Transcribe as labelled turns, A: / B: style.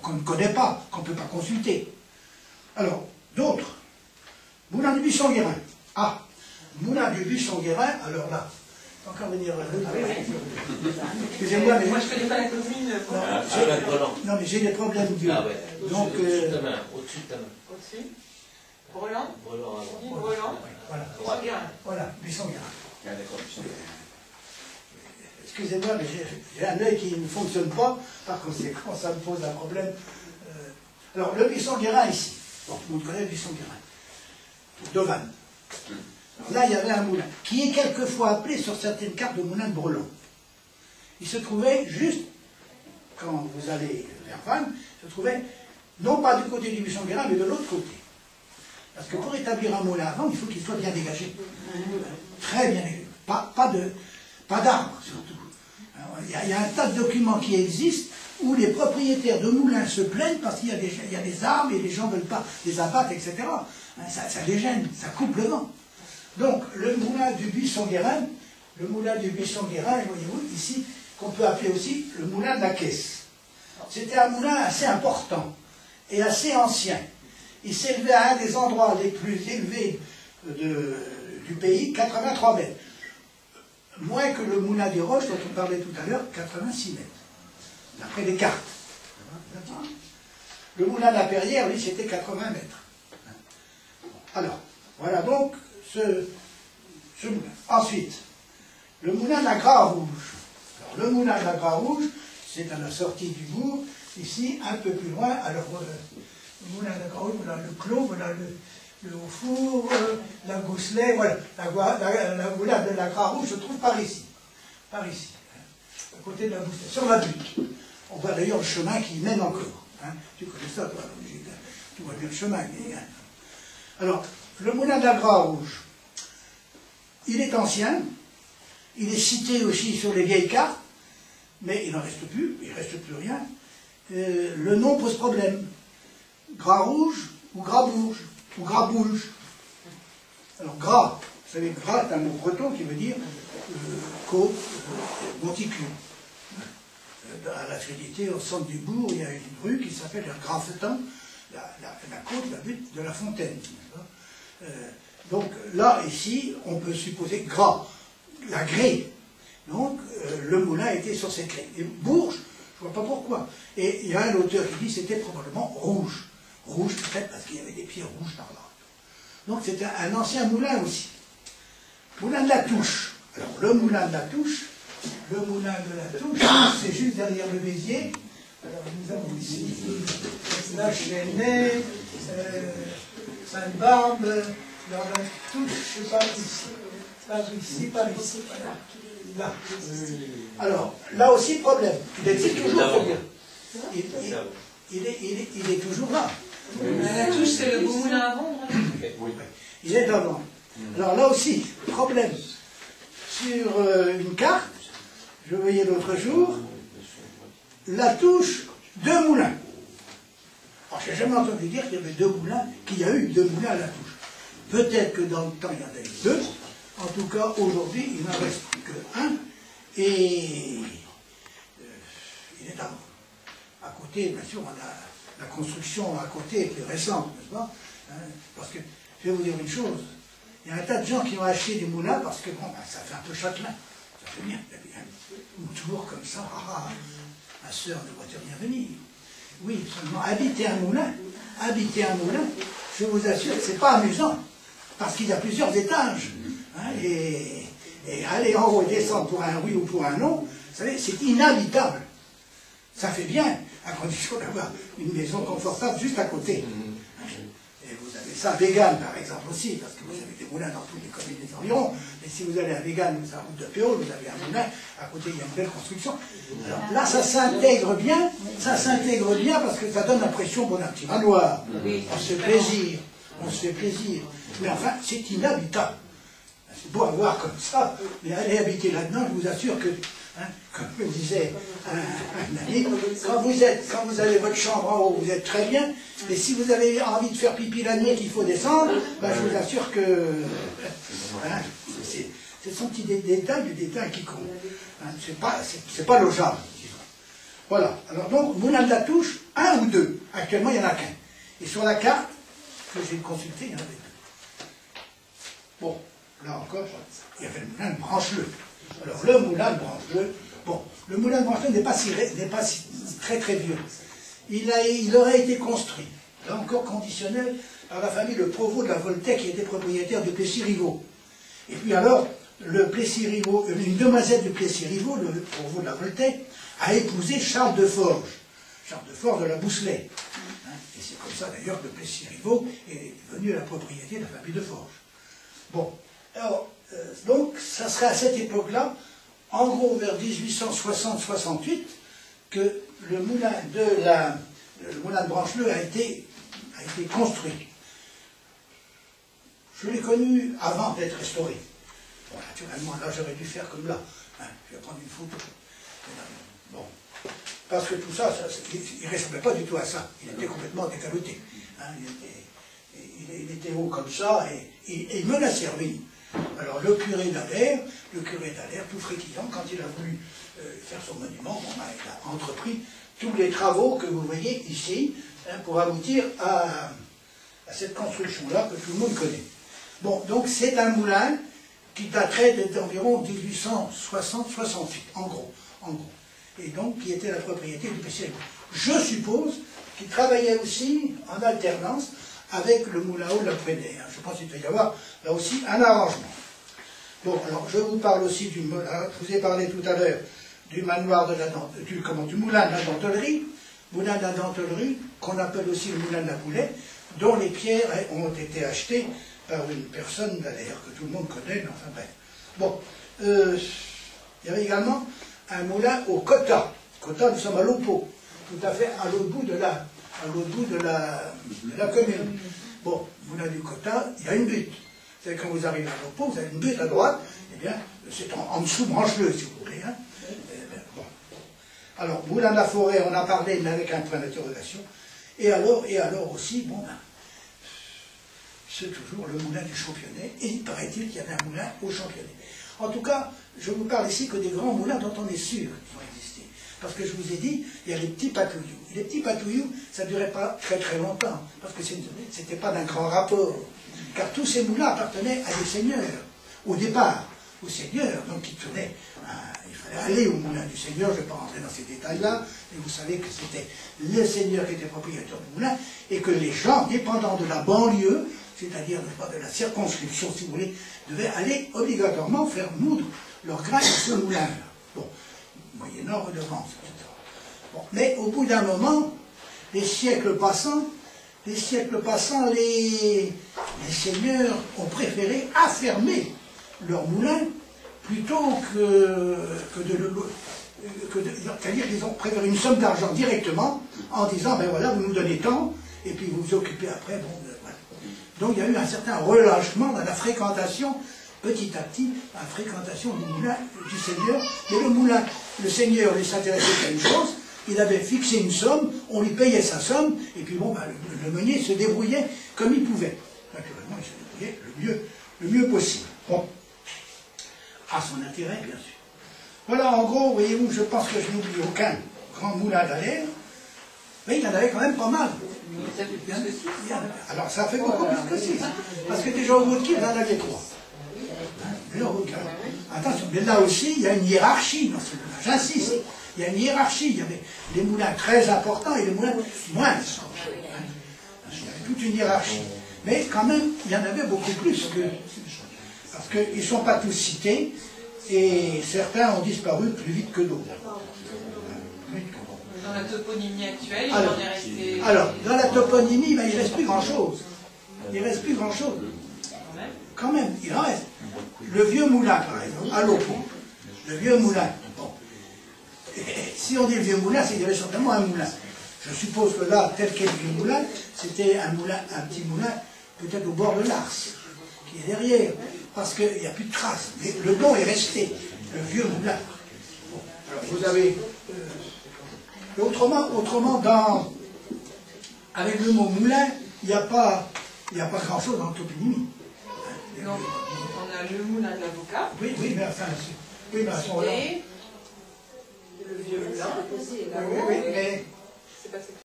A: qu'on ne connaît pas, qu'on ne peut pas consulter. Alors, d'autres. Moulin du Buisson-Guérin. Ah, Moulin du Buisson-Guérin, alors là, encore venir. Excusez-moi, mais.
B: Moi, je ne connais pas la commune.
A: Non, mais j'ai des problèmes d'yeux.
C: Ah ouais.
A: Donc.
C: Au-dessus de ta main. Au-dessus de ta main.
B: Au-dessus. Brelan.
C: Brelan à droite.
B: Brelan.
A: Voilà.
B: Buisson-Guérin.
A: Voilà, Buisson-Guérin.
C: Ah, d'accord, Buisson-Guérin.
A: Excusez-moi, mais j'ai un œil qui ne fonctionne pas, par conséquent, ça me pose un problème. Alors, le Buisson-Guérin ici. Bon, tout le monde connaît le Buisson-Guérin. De Vannes. Là, il y avait un moulin, qui est quelquefois appelé sur certaines cartes de moulin de Brelan. Il se trouvait juste, quand vous allez vers Vannes, il se trouvait, non pas du côté du Buisson-Guérin, mais de l'autre côté. Parce que pour établir un moulin à vent, il faut qu'il soit bien dégagé. Très bien dégagé. Pas d'arbres, surtout. Il y a un tas de documents qui existent où les propriétaires de moulins se plaignent parce qu'il y a des arbres et les gens ne veulent pas les abattre, etc. Ça les gêne, ça coupe le vent. Donc, le moulin du Buisson-Guérin, voyez-vous, ici, qu'on peut appeler aussi le moulin de la Caisse. C'était un moulin assez important et assez ancien. Il s'élevait à un des endroits les plus élevés du pays, 83 mètres. Moins que le moulin des Roches, dont on parlait tout à l'heure, 86 mètres. D'après les cartes. Le moulin de la Perrière, lui, c'était 80 mètres. Alors, voilà donc ce moulin. Ensuite, le moulin de la Gras-Rouge. Alors, le moulin de la Gras-Rouge, c'est à la sortie du bourg, ici, un peu plus loin. Alors, le moulin de la Gras-Rouge, voilà le clos, voilà le Haut-Four, la Gousselet, voilà. La moulin de la Gras-Rouge se trouve par ici. Par ici. À côté de la Gousselet, sur la butte. On voit d'ailleurs le chemin qui y mène encore. Hein. Tu connais ça, toi, tu vois bien le chemin. Alors, le moulin de la Gras-Rouge, il est ancien, il est cité aussi sur les vieilles cartes, mais il n'en reste plus, il ne reste plus rien. Le nom pose problème. Gras-Rouge ou Gras-Bourge ou Gras-Boulge. Alors, Gras, vous savez, Gras est un mot breton qui veut dire côte, monticule. À la Trinité, au centre du bourg, il y a une rue qui s'appelle la Grafetan, la côte, la butte de la Fontaine. Donc là, ici, on peut supposer Gras, la grée. Donc, le moulin était sur cette grée. Et Bourges, je ne vois pas pourquoi. Et il y a un auteur qui dit que c'était probablement rouge. Rouge, peut-être parce qu'il y avait des pierres rouges dans l'arbre. Donc, c'était un ancien moulin aussi. Moulin de la Touche. Alors, le moulin de la Touche, c'est juste derrière le Béziers. Alors, nous avons ici la Chênaie, Sainte-Barbe, dans la Touche, par ici, voilà. Là. Alors, là aussi, problème. Il existe toujours, faut dire. Il est toujours là.
B: La Touche, c'est le beau moulin à vendre.
C: Oui.
A: Il est devant. Alors là aussi, problème. Sur une carte, je voyais l'autre jour, la Touche, 2 moulins. Alors, je n'ai jamais entendu dire qu'il y avait 2 moulins, qu'il y a eu 2 moulins à la Touche. Peut-être que dans le temps, il y en a eu 2. En tout cas, aujourd'hui, il n'en reste plus qu'un. Et il est à côté, bien sûr, on a la construction à côté est plus récente, n'est-ce pas? Parce que, je vais vous dire une chose, il y a un tas de gens qui ont acheté des moulins parce que, bon, ben, ça fait un peu châtelain. Ça fait bien, toujours comme ça, ma soeur ne voit rien venir. Oui, seulement habiter un moulin, je vous assure que c'est pas amusant, parce qu'il y a plusieurs étages. Hein, et aller en haut et descendre pour un oui ou pour un non, vous savez, c'est inhabitable. Ça fait bien, à condition d'avoir une maison confortable juste à côté. Et vous avez ça à Vegan, par exemple, aussi, parce que vous avez des moulins dans toutes les communes des environs. Mais si vous allez à Vegan, vous avez route de Péole, vous avez un moulin, à côté, il y a une belle construction. Alors là, ça s'intègre bien parce que ça donne l'impression qu'on a un petit manoir. On se fait plaisir. Mais enfin, c'est inhabitable. C'est beau à voir comme ça, mais aller habiter là-dedans, je vous assure que, hein, comme me disait un ami, quand vous avez votre chambre en haut, vous êtes très bien, mais si vous avez envie de faire pipi la nuit qu'il faut descendre, ben, je vous assure que hein, ce sont petits détails du détail qui compte. Hein, c'est pas logeable, disons. Voilà. Alors donc, moulin de la Touche, 1 ou 2. Actuellement, il n'y en a qu'un. Et sur la carte que j'ai consultée, il y en avait 2. Bon, là encore, il y avait le moulin de Brancheleux. Alors, le moulin de Brancheleux, bon, le moulin de Brancheleux n'est pas si très très vieux. Il aurait été construit, là encore conditionnel, par la famille Le Provost de la Voltaire, qui était propriétaire du Plessis-Rivaud. Et puis alors, le Plessis-Rivaud, une demoiselle du Plessis-Rivaud, le Provost de la Voltaire, a épousé Charles de Forges. Charles de Forges de la Bousselet. Et c'est comme ça d'ailleurs que le Plessis-Rivaud est devenu la propriété de la famille de Forges. Bon, alors, donc, ça serait à cette époque-là, en gros vers 1860-68, que le moulin de Brancheleux a été construit. Je l'ai connu avant d'être restauré. Bon, naturellement, là, j'aurais dû faire comme là. Je vais prendre une photo. Bon. Parce que tout ça, il ne ressemblait pas du tout à ça. Il était complètement décaloté. Il était haut comme ça, et il me l'a servi. Alors, le curé d'Alaire, tout frétillant, quand il a voulu faire son monument, il a entrepris tous les travaux que vous voyez ici, pour aboutir à cette construction-là que tout le monde connaît. Bon, donc c'est un moulin qui daterait d'environ 1860-68, en gros. Et donc, qui était la propriété du Plessis. Je suppose qu'il travaillait aussi en alternance avec le moulin haut de la Prédère. Je pense qu'il doit y avoir là aussi un arrangement. Bon, alors je vous parle aussi du moulin. Je vous ai parlé tout à l'heure du manoir du moulin de la Dentellerie, qu'on appelle aussi le moulin de la Boulet, dont les pierres ont été achetées par une personne d'ailleurs que tout le monde connaît, mais enfin bref. Bon, il y avait également un moulin au Cotta. Cotta, nous sommes à l'Oppo, tout à fait à l'autre bout de la commune. Bon, moulin du Cotta, il y a une butte. Vous savez, quand vous arrivez à l'Oppo, vous avez une butte à droite, eh bien, c'est en dessous Brancheleux, si vous voulez. Hein. Bon. Alors, moulin de la Forêt, on a parlé, mais avec un point d'interrogation. Et alors aussi, bon, ben, c'est toujours le moulin du Championnet, et il paraît-il qu'il y avait un moulin au Championnet. En tout cas, je vous parle ici que des grands moulins dont on est sûr qu'ils vont exister. Parce que je vous ai dit, il y a les petits patouilloux. Les petits patouilloux, ça ne durait pas très très longtemps, parce que ce n'était pas d'un grand rapport. Car tous ces moulins appartenaient à des seigneurs, au départ, aux seigneurs, donc ils tenaient, il fallait aller au moulin du seigneur, je ne vais pas rentrer dans ces détails-là, mais vous savez que c'était le seigneur qui était propriétaire du moulin, et que les gens, dépendant de la banlieue, c'est-à-dire de la circonscription, si vous voulez, devaient aller obligatoirement faire moudre leur grain à ce moulin-là. Bon, moyennant redevance, etc. Bon, mais au bout d'un moment, les siècles passant, les seigneurs ont préféré affermer leur moulin plutôt c'est-à-dire qu'ils ont préféré une somme d'argent directement en disant, ben voilà, vous nous donnez tant, et puis vous vous occupez après, bon, voilà. Donc il y a eu un certain relâchement dans la fréquentation, petit à petit, la fréquentation du moulin du seigneur. Mais le moulin, le seigneur ne s'intéressait qu'à une chose, il avait fixé une somme, on lui payait sa somme, et puis bon, ben, le meunier se débrouillait comme il pouvait. Naturellement, il se débrouillait le mieux possible. Bon, à son intérêt, bien sûr. Voilà, en gros, voyez-vous, je pense que je n'oublie aucun grand moulin d'Alaire, mais il y en avait quand même pas mal. Alors, ça fait beaucoup plus que 6, parce que déjà au bout de qui, il y en avait 3. Attention, mais là aussi, il y a une hiérarchie dans ce moulin, j'insiste. Il y a une hiérarchie, il y avait des moulins très importants et des moulins moins importants. Il y avait toute une hiérarchie. Mais quand même, il y en avait beaucoup plus que... Parce qu'ils ne sont pas tous cités, et certains ont disparu plus vite que d'autres.
B: Dans la toponymie actuelle, il en est resté...
A: Alors, dans la toponymie, ben, il ne reste plus grand-chose. Il ne reste plus grand-chose. Quand même, il en reste. Le vieux moulin, par exemple, à l'Oppo. Le vieux moulin. Bon. Et si on dit le vieux moulin, c'est qu'il y avait certainement un moulin. Je suppose que là, tel qu'est le vieux moulin, c'était un petit moulin, peut-être au bord de l'Ars, qui est derrière, parce qu'il n'y a plus de traces. Mais le nom est resté, le vieux moulin. Bon. Alors, vous avez... autrement, avec le mot moulin, il n'y a pas grand-chose dans le toponymie.
B: Donc, on a le moulin de l'avocat.
A: Oui, mais enfin, à ce moment-là.
D: le vieux blanc,
A: Oui, oui, mais
D: c'est passé.